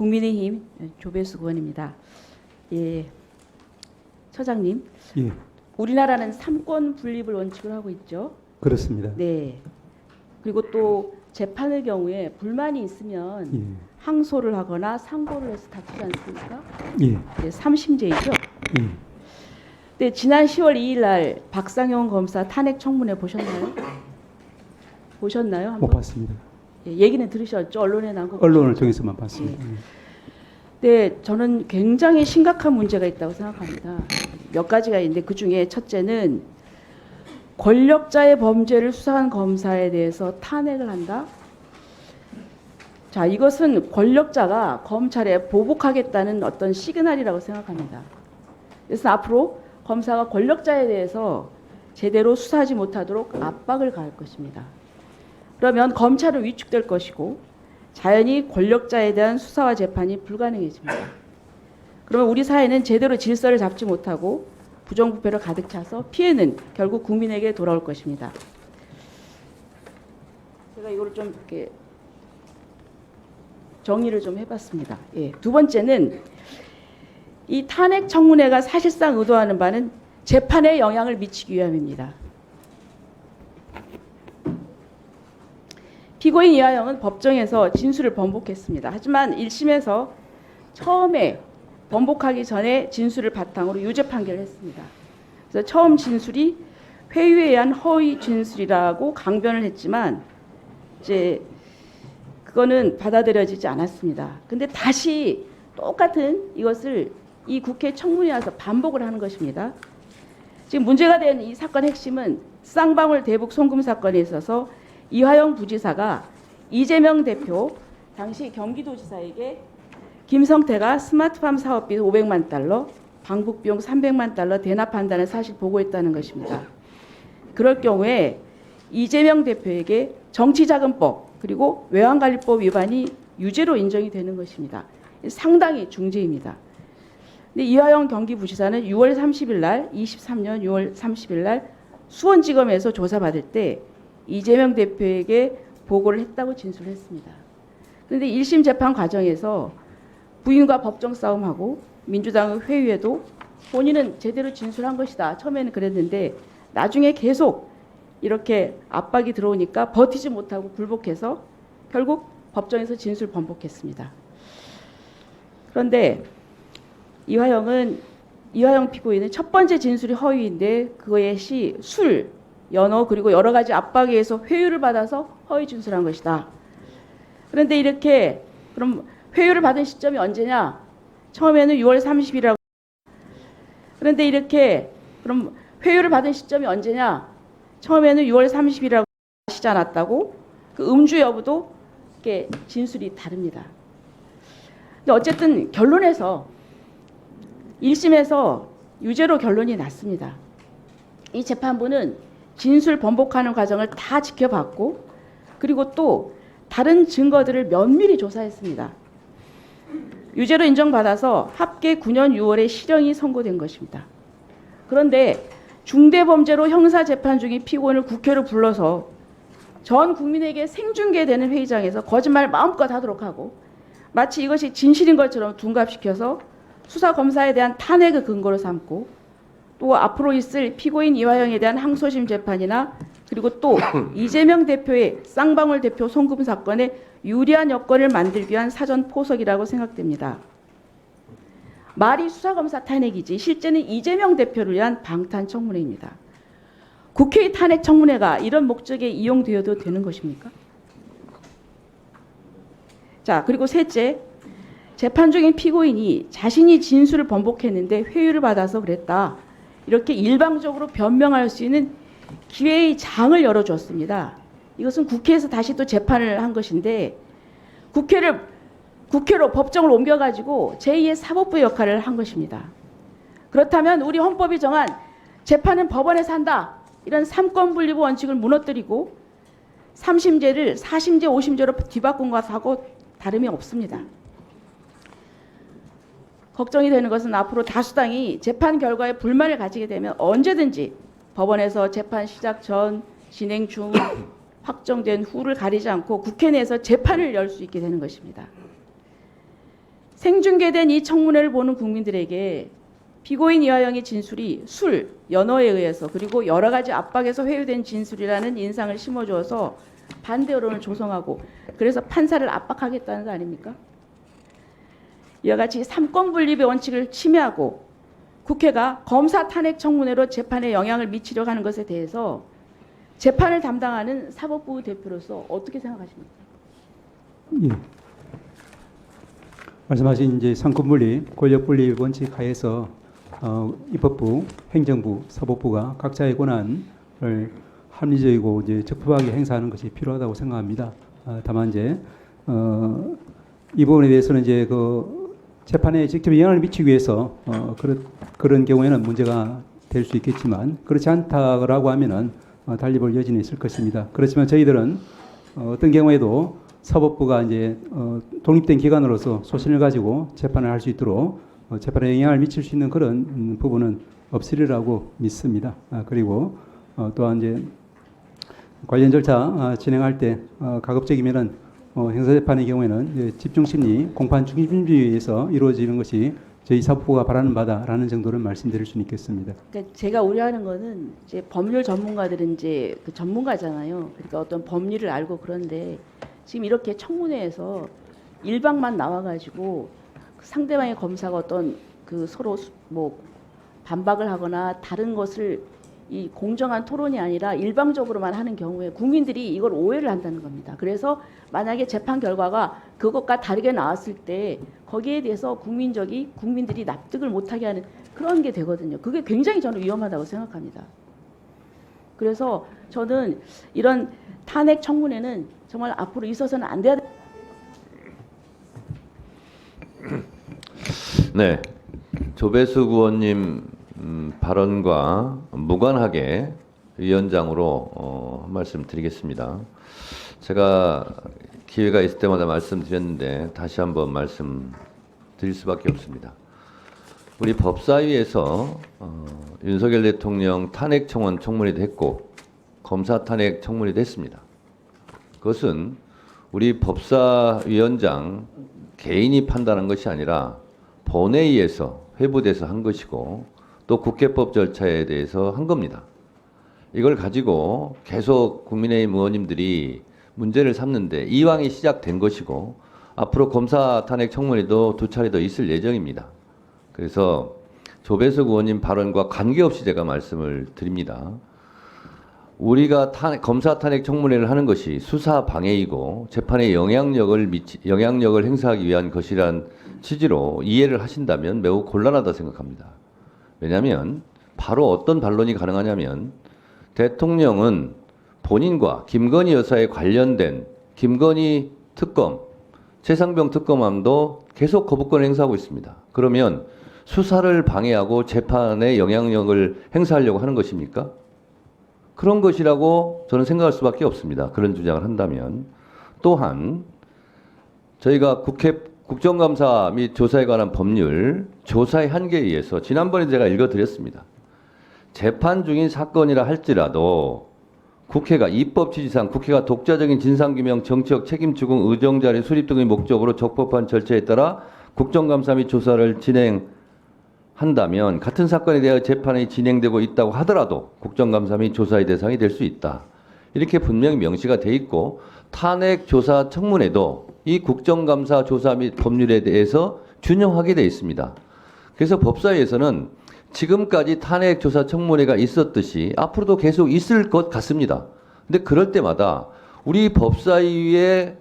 국민의힘 조배수 의원입니다. 예, 처장님, 예, 우리나라는 삼권 분립을 원칙으로 하고 있죠. 그렇습니다. 네. 그리고 또 재판의 경우에 불만이 있으면 예, 항소를 하거나 상고를 해서 다투지 않습니까? 예, 네, 3심제이죠. 예. 네, 지난 10월 2일 날 박상영 검사 탄핵 청문회 보셨나요? 보셨나요? 못 봤습니다. 예, 얘기는 들으셨죠? 언론에 나온 거. 언론을 통해서만 봤습니다. 네, 저는 굉장히 심각한 문제가 있다고 생각합니다. 몇 가지가 있는데 그 중에 첫째는 권력자의 범죄를 수사한 검사에 대해서 탄핵을 한다. 자, 이것은 권력자가 검찰에 보복하겠다는 어떤 시그널이라고 생각합니다. 그래서 앞으로 검사가 권력자에 대해서 제대로 수사하지 못하도록 압박을 가할 것입니다. 그러면 검찰은 위축될 것이고 자연히 권력자에 대한 수사와 재판이 불가능해집니다. 그러면 우리 사회는 제대로 질서를 잡지 못하고 부정부패로 가득 차서 피해는 결국 국민에게 돌아올 것입니다. 제가 이거를 좀 이렇게 정리를 좀 해봤습니다. 예. 두 번째는 이 탄핵 청문회가 사실상 의도하는 바는 재판에 영향을 미치기 위함입니다. 피고인 이화영은 법정에서 진술을 번복했습니다. 하지만 1심에서 처음에 번복하기 전에 진술을 바탕으로 유죄 판결을 했습니다. 그래서 처음 진술이 회유에 의한 허위 진술이라고 강변을 했지만 이제 그거는 받아들여지지 않았습니다. 근데 다시 똑같은 이것을 이 국회 청문회에 와서 반복을 하는 것입니다. 지금 문제가 된 이 사건 핵심은 쌍방울 대북 송금 사건에 있어서 이화영 부지사가 이재명 대표 당시 경기도지사에게 김성태가 스마트팜 사업비 500만 달러, 방북비용 300만 달러 대납한다는 사실 보고했다는 것입니다. 그럴 경우에 이재명 대표에게 정치자금법 그리고 외환관리법 위반이 유죄로 인정이 되는 것입니다. 상당히 중죄입니다. 근데 이화영 경기부지사는 6월 30일 날 23년 6월 30일 날 수원지검에서 조사받을 때 이재명 대표에게 보고를 했다고 진술했습니다. 그런데 1심 재판 과정에서 부인과 법정 싸움하고 민주당의 회유에도 본인은 제대로 진술한 것이다. 처음에는 그랬는데 나중에 계속 이렇게 압박이 들어오니까 버티지 못하고 굴복해서 결국 법정에서 진술 번복했습니다. 그런데 이화영 피고인은 첫 번째 진술이 허위인데 그것이 술, 연어 그리고 여러 가지 압박에 의해서 회유를 받아서 허위 진술한 것이다. 그런데 이렇게 그럼 회유를 받은 시점이 언제냐? 처음에는 6월 30일이라고. 그런데 이렇게 그럼 회유를 받은 시점이 언제냐? 처음에는 6월 30일이라고 하시지 않았다고? 그 음주 여부도 이렇게 진술이 다릅니다. 근데 어쨌든 결론에서 1심에서 유죄로 결론이 났습니다. 이 재판부는 진술 번복하는 과정을 다 지켜봤고 그리고 또 다른 증거들을 면밀히 조사했습니다. 유죄로 인정받아서 합계 9년 6월에 실형이 선고된 것입니다. 그런데 중대범죄로 형사재판 중인 피고인을 국회로 불러서 전 국민에게 생중계되는 회의장에서 거짓말 마음껏 하도록 하고 마치 이것이 진실인 것처럼 둔갑시켜서 수사검사에 대한 탄핵의 근거로 삼고 또 앞으로 있을 피고인 이화영에 대한 항소심 재판이나 그리고 또 이재명 대표의 쌍방울 대표 송금 사건에 유리한 여건을 만들기 위한 사전 포석이라고 생각됩니다. 말이 수사검사 탄핵이지 실제는 이재명 대표를 위한 방탄 청문회입니다. 국회의 탄핵 청문회가 이런 목적에 이용되어도 되는 것입니까? 자, 그리고 셋째, 재판 중인 피고인이 자신이 진술을 번복했는데 회유를 받아서 그랬다. 이렇게 일방적으로 변명할 수 있는 기회의 장을 열어주었습니다. 이것은 국회에서 다시 또 재판을 한 것인데 국회로 법정을 옮겨가지고 제2의 사법부 역할을 한 것입니다. 그렇다면 우리 헌법이 정한 재판은 법원에서 한다. 이런 삼권 분립 원칙을 무너뜨리고 3심제를 4심제, 5심제로 뒤바꾼 것하고 다름이 없습니다. 걱정이 되는 것은 앞으로 다수당이 재판 결과에 불만을 가지게 되면 언제든지 법원에서 재판 시작 전, 진행 중, 확정된 후를 가리지 않고 국회 내에서 재판을 열 수 있게 되는 것입니다. 생중계된 이 청문회를 보는 국민들에게 피고인 이화영의 진술이 술, 연어에 의해서 그리고 여러 가지 압박에서 회유된 진술이라는 인상을 심어주어서 반대 여론을 조성하고 그래서 판사를 압박하겠다는 거 아닙니까? 이와 같이 삼권 분립의 원칙을 침해하고 국회가 검사 탄핵 청문회로 재판에 영향을 미치려고 하는 것에 대해서 재판을 담당하는 사법부 대표로서 어떻게 생각하십니까? 예. 말씀하신 이제 상권분리, 권력분리 원칙 하에서 입법부, 행정부, 사법부가 각자의 권한을 합리적이고 이제 적법하게 행사하는 것이 필요하다고 생각합니다. 다만 이제 이 부분에 대해서는 이제 그 재판에 직접 영향을 미치기 위해서 그런 경우에는 문제가 될 수 있겠지만 그렇지 않다고 하면은 달리 볼 여지는 있을 것입니다. 그렇지만 저희들은 어떤 경우에도 사법부가 이제 독립된 기관으로서 소신을 가지고 재판을 할 수 있도록 재판에 영향을 미칠 수 있는 그런 부분은 없으리라고 믿습니다. 그리고 또한 이제 관련 절차 진행할 때 가급적이면은 형사재판의 경우에는 이제 집중심리, 공판 중심주의에서 이루어지는 것이 저희 사법부가 바라는 바다라는 정도는 말씀드릴 수는 있겠습니다. 그러니까 제가 우려하는 거는 이제 법률 전문가들은 이제 그 전문가잖아요. 그러니까 어떤 법리를 알고 그런데 지금 이렇게 청문회에서 일방만 나와가지고 상대방의 검사가 어떤 그 서로 뭐 반박을 하거나 다른 것을 이 공정한 토론이 아니라 일방적으로만 하는 경우에 국민들이 이걸 오해를 한다는 겁니다. 그래서 만약에 재판 결과가 그것과 다르게 나왔을 때 거기에 대해서 국민들이 납득을 못하게 하는 그런 게 되거든요. 그게 굉장히 저는 위험하다고 생각합니다. 그래서 저는 이런 탄핵 청문회는 정말 앞으로 있어서는 안 돼야 네, 조배숙 의원님 발언과 무관하게 위원장으로 한 말씀 드리겠습니다. 제가 기회가 있을 때마다 말씀드렸는데 다시 한번 말씀드릴 수밖에 없습니다. 우리 법사위에서 윤석열 대통령 탄핵 청원 청문회도 했고 검사 탄핵 청문회도 했습니다. 그것은 우리 법사위원장 개인이 판단한 것이 아니라 본회의에서 회부돼서 한 것이고 또 국회법 절차에 대해서 한 겁니다. 이걸 가지고 계속 국민의힘 의원님들이 문제를 삼는데 이왕이 시작된 것이고 앞으로 검사 탄핵 청문회도 2차례 더 있을 예정입니다. 그래서 조배석 의원님 발언과 관계없이 제가 말씀을 드립니다. 우리가 검사 탄핵 청문회를 하는 것이 수사 방해이고 재판에 영향력을 행사하기 위한 것이란 취지로 이해를 하신다면 매우 곤란하다 생각합니다. 왜냐하면 바로 어떤 반론이 가능하냐면 대통령은 본인과 김건희 여사에 관련된 김건희 특검, 최상병 특검함도 계속 거부권을 행사하고 있습니다. 그러면 수사를 방해하고 재판에 영향력을 행사하려고 하는 것입니까? 그런 것이라고 저는 생각할 수밖에 없습니다. 그런 주장을 한다면. 또한 저희가 국정감사 및 조사에 관한 법률 조사의 한계에 의해서 지난번에 제가 읽어드렸습니다. 재판 중인 사건이라 할지라도 국회가 입법 취지상 국회가 독자적인 진상규명, 정치적 책임 추궁, 의정자료 수립 등의 목적으로 적법한 절차에 따라 국정감사 및 조사를 진행한다면 같은 사건에 대하여 재판이 진행되고 있다고 하더라도 국정감사 및 조사의 대상이 될 수 있다. 이렇게 분명히 명시가 돼 있고 탄핵 조사 청문회도 이 국정감사 조사 및 법률에 대해서 준용하게 돼 있습니다. 그래서 법사위에서는 지금까지 탄핵 조사 청문회가 있었듯이 앞으로도 계속 있을 것 같습니다. 근데 그럴 때마다 우리 법사위의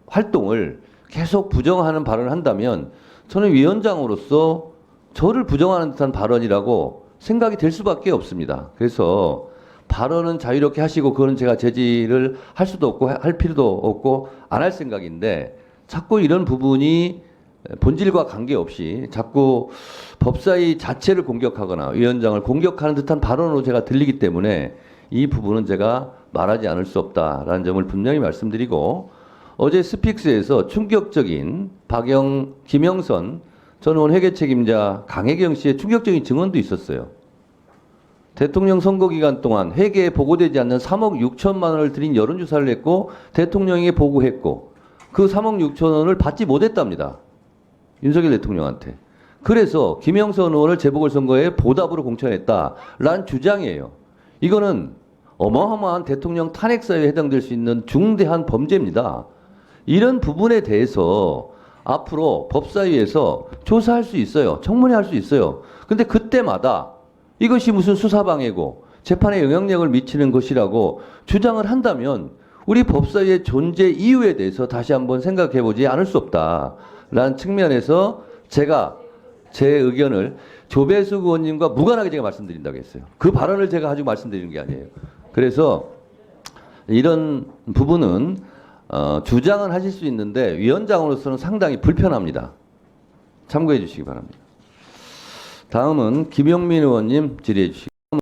활동을 계속 부정하는 발언을 한다면 저는 위원장으로서 저를 부정하는 듯한 발언이라고 생각이 될 수밖에 없습니다. 그래서 발언은 자유롭게 하시고 그건 제가 제지를 할 수도 없고 할 필요도 없고 안 할 생각인데 자꾸 이런 부분이 본질과 관계없이 자꾸 법사위 자체를 공격하거나 위원장을 공격하는 듯한 발언으로 제가 들리기 때문에 이 부분은 제가 말하지 않을 수 없다라는 점을 분명히 말씀드리고 어제 스픽스에서 충격적인 김영선 전 의원 회계 책임자 강혜경 씨의 충격적인 증언도 있었어요. 대통령 선거 기간 동안 회계에 보고되지 않는 3억 6천만 원을 들인 여론조사를 했고 대통령에게 보고했고 그 3억 6천 원을 받지 못했답니다. 윤석열 대통령한테. 그래서 김영선 의원을 재보궐선거에 보답으로 공천했다라는 주장이에요. 이거는 어마어마한 대통령 탄핵사유에 해당될 수 있는 중대한 범죄입니다. 이런 부분에 대해서 앞으로 법사위에서 조사할 수 있어요. 청문회할 수 있어요. 근데 그때마다 이것이 무슨 수사방해고 재판에 영향력을 미치는 것이라고 주장을 한다면 우리 법사위의 존재 이유에 대해서 다시 한번 생각해 보지 않을 수 없다라는 측면에서 제가 제 의견을 조배수 의원님과 무관하게 제가 말씀드린다고 했어요. 그 발언을 제가 가지고 말씀드리는 게 아니에요. 그래서 이런 부분은 주장은 하실 수 있는데 위원장으로서는 상당히 불편합니다. 참고해 주시기 바랍니다. 다음은 김용민 의원님 질의해 주시기 바랍니다.